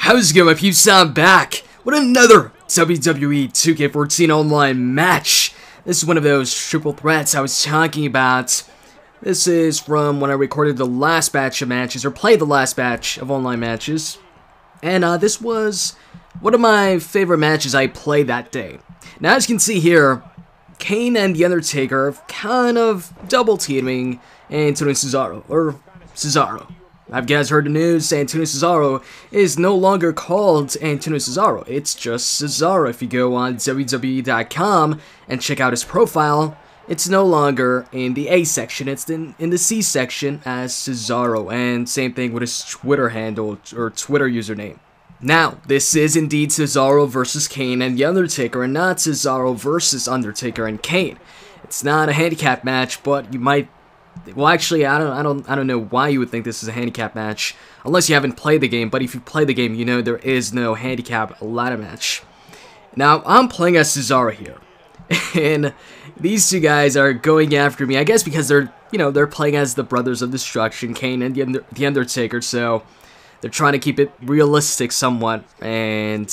How's it going, my peeps? I'm back with another WWE 2K14 online match. This is one of those triple threats I was talking about. This is from when I recorded the last batch of matches, or played the last batch of online matches. And this was one of my favorite matches I played that day. Now, as you can see here, Kane and the Undertaker are kind of double teaming Antonio Cesaro, or Cesaro. Have you guys heard the news? Antonio Cesaro is no longer called Antonio Cesaro. It's just Cesaro. If you go on WWE.com and check out his profile, it's no longer in the A section. It's in the C section as Cesaro. And same thing with his Twitter handle or Twitter username. Now, this is indeed Cesaro versus Kane and the Undertaker, and not Cesaro versus Undertaker and Kane. It's not a handicap match, but you might. Well, actually, I don't know why you would think this is a handicap match, unless you haven't played the game. But if you play the game, you know there is no handicap ladder match. Now, I'm playing as Cesaro here, and these two guys are going after me. I guess because they're playing as the Brothers of Destruction, Kane and the Undertaker. So they're trying to keep it realistic somewhat, and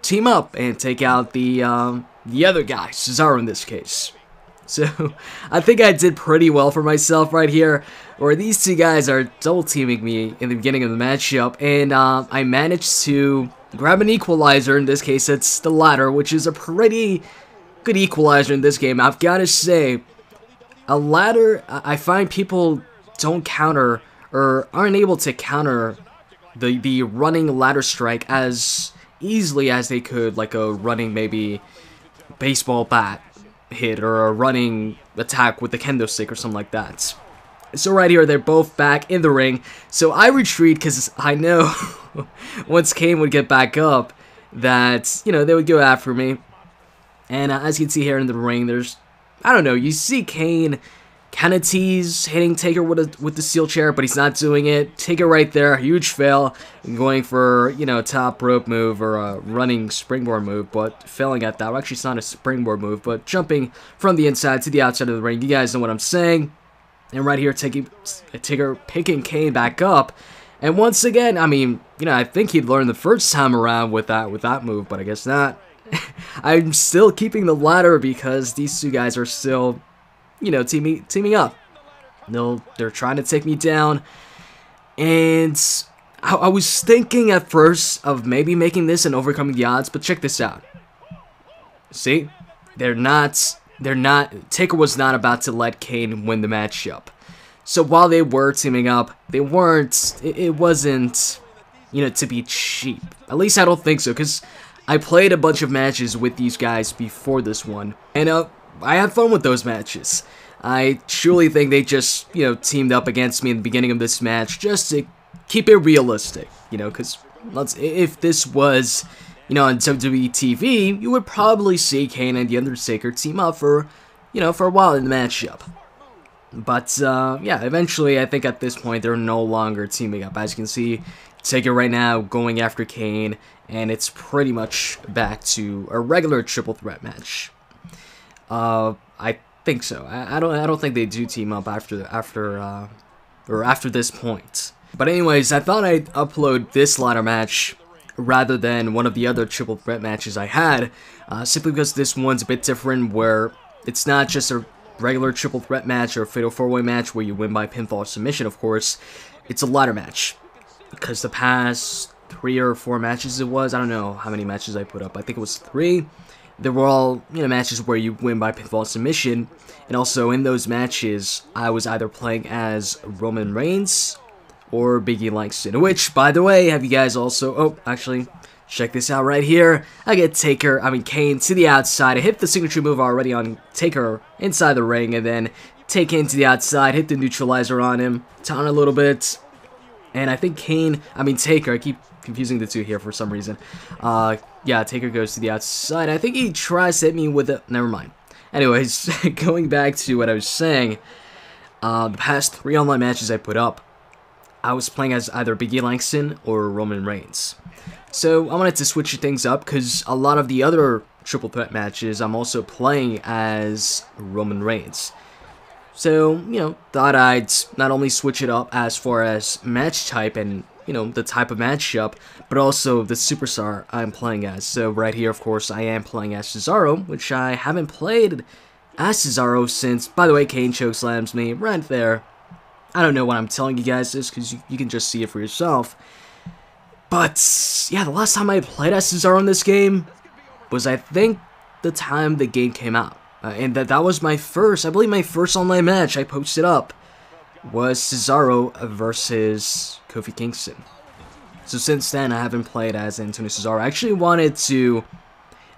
team up and take out the other guy, Cesaro in this case. So, I think I did pretty well for myself right here, where these two guys are double teaming me in the beginning of the matchup, and I managed to grab an equalizer. In this case, it's the ladder, which is a pretty good equalizer in this game. I've got to say, a ladder, I find people don't counter, or aren't able to counter the running ladder strike as easily as they could, like a running, maybe, baseball bat hit or a running attack with the kendo stick or something like that. So right here, they're both back in the ring. So I retreat because I know once Kane would get back up that, they would go after me. And as you can see here in the ring, there's, I don't know, you see Kane kind of tease hitting Taker with the steel chair, but he's not doing it. Taker right there, huge fail, going for, top rope move or a running springboard move, but failing at that. Well, actually, it's not a springboard move, but jumping from the inside to the outside of the ring. You guys know what I'm saying. And right here, Taker picking Kane back up. And once again, I mean, I think he'd learned the first time around with that move, but I guess not. I'm still keeping the ladder because these two guys are still teaming up. They're trying to take me down, and I was thinking at first of maybe making this and overcoming the odds, but check this out. See, they're not. Taker was not about to let Kane win the matchup. So while they were teaming up, they weren't. It wasn't, to be cheap. At least I don't think so, because I played a bunch of matches with these guys before this one, and I had fun with those matches. I truly think they just, teamed up against me in the beginning of this match just to keep it realistic, because if this was, on WWE TV, you would probably see Kane and the Undertaker team up for a while in the matchup. But, yeah, eventually, I think at this point, they're no longer teaming up. As you can see, Taker right now going after Kane, and it's pretty much back to a regular triple threat match. I think so. I don't think they do team up after this point. But anyways, I thought I'd upload this ladder match rather than one of the other triple threat matches I had, simply because this one's a bit different, where it's not just a regular triple threat match or a fatal four-way match where you win by pinfall submission. Of course, it's a ladder match, because the past 3 or 4 matches it was, I don't know how many matches I put up. I think it was 3. They were all, matches where you win by pinfall submission, and also in those matches, I was either playing as Roman Reigns or Biggie Langston, which, by the way, have you guys also, oh, actually, check this out right here. I get Kane to the outside. I hit the signature move already on Taker inside the ring, and then take Kane to the outside, hit the neutralizer on him, taunt a little bit, and I think Taker, I keep confusing the two here for some reason. Yeah, Taker goes to the outside. I think he tries to hit me with it. Never mind. Anyways, going back to what I was saying, the past 3 online matches I put up, I was playing as either Biggie Langston or Roman Reigns. So I wanted to switch things up, because a lot of the other triple threat matches, I'm also playing as Roman Reigns. So, thought I'd not only switch it up as far as match type and you know, the type of matchup, but also the superstar I'm playing as. So right here, of course, I am playing as Cesaro, which I haven't played as Cesaro since, by the way, Kane chokeslams me right there. I don't know what I'm telling you guys this, because you can just see it for yourself. But, yeah, the last time I played as Cesaro in this game was, I think, the time the game came out. And that was my first, I believe my first online match I posted up was Cesaro versus Kofi Kingston. So since then, I haven't played as Antonio Cesaro. I actually wanted to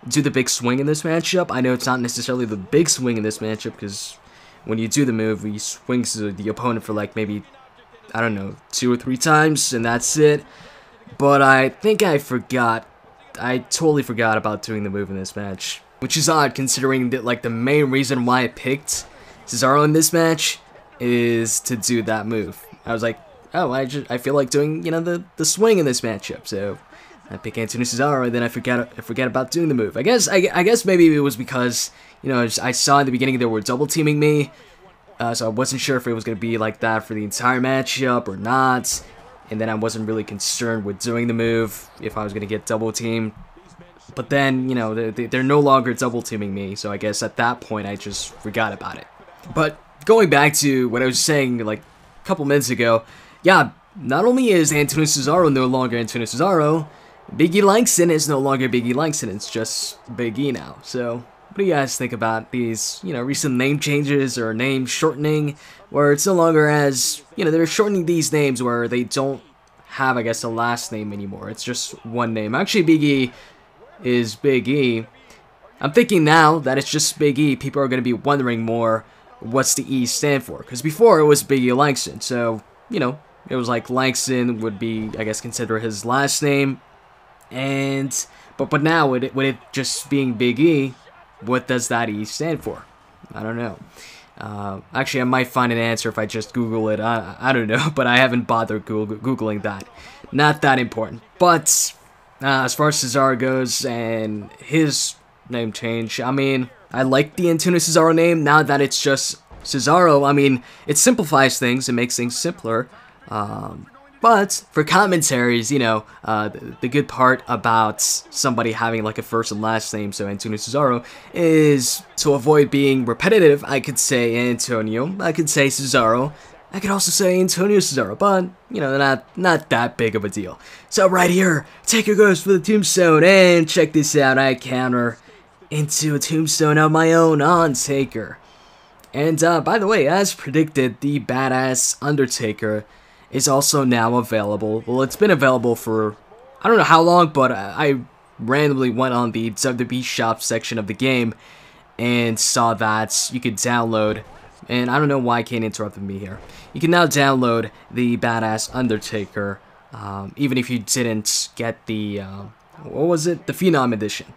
do the big swing in this matchup. I know it's not necessarily the big swing in this matchup, because when you do the move, he swings the opponent for like maybe, I don't know, 2 or 3 times, and that's it. But I think I totally forgot about doing the move in this match. Which is odd, considering that, like, the main reason why I picked Cesaro in this match is to do that move. I was like, oh, I feel like doing, you know, the swing in this matchup, so I pick Antonio Cesaro, and then I forget about doing the move. I guess maybe it was because, you know, I saw in the beginning they were double teaming me, so I wasn't sure if it was gonna be like that for the entire matchup or not, and then I wasn't really concerned with doing the move if I was gonna get double teamed. But then, you know, they're no longer double teaming me, so I guess at that point I just forgot about it. But going back to what I was saying like a couple minutes ago, yeah, not only is Antonio Cesaro no longer Antonio Cesaro, Big E Langston is no longer Big E Langston, it's just Big E now. So what do you guys think about these, you know, recent name changes or name shortening, where it's no longer as, you know, they're shortening these names where they don't have, I guess, a last name anymore. It's just one name. Actually, Big E is Big E. I'm thinking now that it's just Big E, people are going to be wondering more what's the E stand for, because before it was Big E Langston, so, you know, it was like Langston would be, I guess, consider his last name, and, but now, with it just being Big E, what does that E stand for? I don't know. Actually, I might find an answer if I just Google it, I don't know, but I haven't bothered Googling that. Not that important, but as far as Cesaro goes and his name change, I mean, I like the Antonio Cesaro name now that it's just Cesaro. I mean, it simplifies things, it makes things simpler. But for commentaries, you know, the good part about somebody having like a first and last name, so Antonio Cesaro, is to avoid being repetitive. I could say Antonio, I could say Cesaro, I could also say Antonio Cesaro, but, you know, not that big of a deal. So right here, Taker goes for the tombstone, and check this out, I counter into a tombstone of my own on Taker. And by the way, as predicted, the badass Undertaker is also now available. Well, it's been available for, I don't know how long, but I randomly went on the WWE shop section of the game and saw that you could download, and I don't know why Kane interrupted me here. You can now download the badass Undertaker, even if you didn't get the, what was it? The Phenom Edition.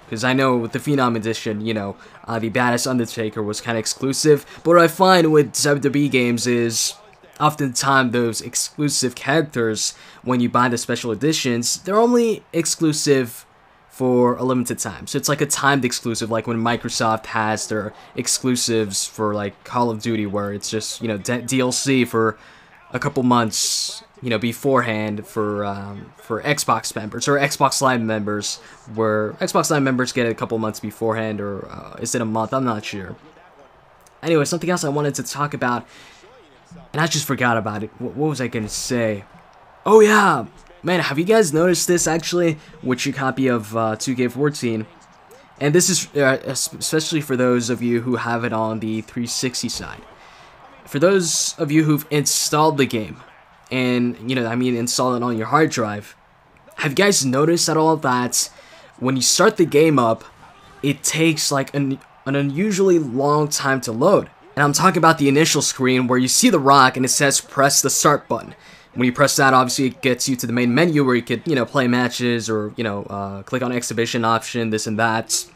Because I know with the Phenom Edition, you know, the badass Undertaker was kind of exclusive. But what I find with WWE games is, oftentimes those exclusive characters, when you buy the special editions, they're only exclusive for a limited time. So it's like a timed exclusive, like when Microsoft has their exclusives for like Call of Duty, where it's just, you know, DLC for a couple months, you know, beforehand for Xbox members or Xbox Live members, where Xbox Live members get it a couple months beforehand, or is it a month? I'm not sure. Anyway, something else I wanted to talk about, and I just forgot about it. What was I gonna say? Oh yeah! Man, have you guys noticed this, actually, with your copy of 2K14? And this is especially for those of you who have it on the 360 side. For those of you who've installed the game, and, you know, I mean, install it on your hard drive, have you guys noticed at all that when you start the game up, it takes, like, an unusually long time to load? And I'm talking about the initial screen where you see the Rock and it says press the start button. When you press that, obviously it gets you to the main menu where you could, you know, play matches or, you know, click on exhibition option, this and that.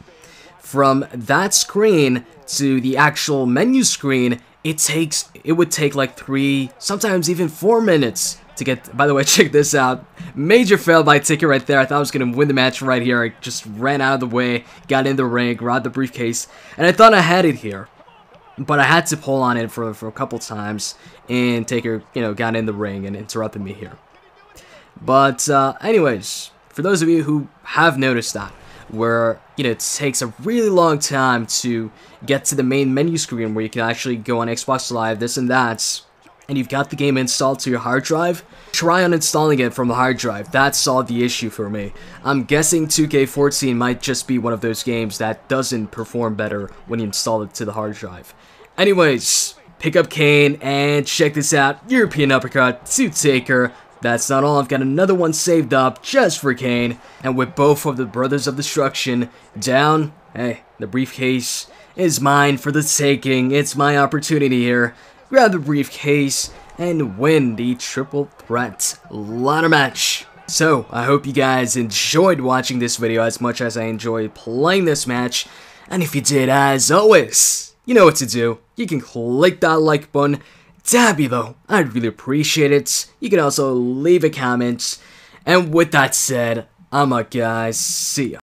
From that screen to the actual menu screen, it would take like 3, sometimes even 4 minutes to get. By the way, check this out. Major fail by Taker right there. I thought I was going to win the match right here. I just ran out of the way, got in the ring, grabbed the briefcase, and I thought I had it here. But I had to pull on it for a couple times, and Taker, you know, got in the ring and interrupted me here. But anyways, for those of you who have noticed that, where, you know, it takes a really long time to get to the main menu screen where you can actually go on Xbox Live, this and that, and you've got the game installed to your hard drive, try uninstalling it from the hard drive. That solved the issue for me. I'm guessing 2K14 might just be one of those games that doesn't perform better when you install it to the hard drive. Anyways, pick up Kane and check this out. European uppercut to Taker. That's not all, I've got another one saved up just for Kane. And with both of the Brothers of Destruction down, hey, the briefcase is mine for the taking. It's my opportunity here. Grab the briefcase and win the triple threat ladder match. So, I hope you guys enjoyed watching this video as much as I enjoyed playing this match. And if you did, as always, you know what to do. You can click that like button down below. I'd really appreciate it. You can also leave a comment. And with that said, I'm out, guys. See ya.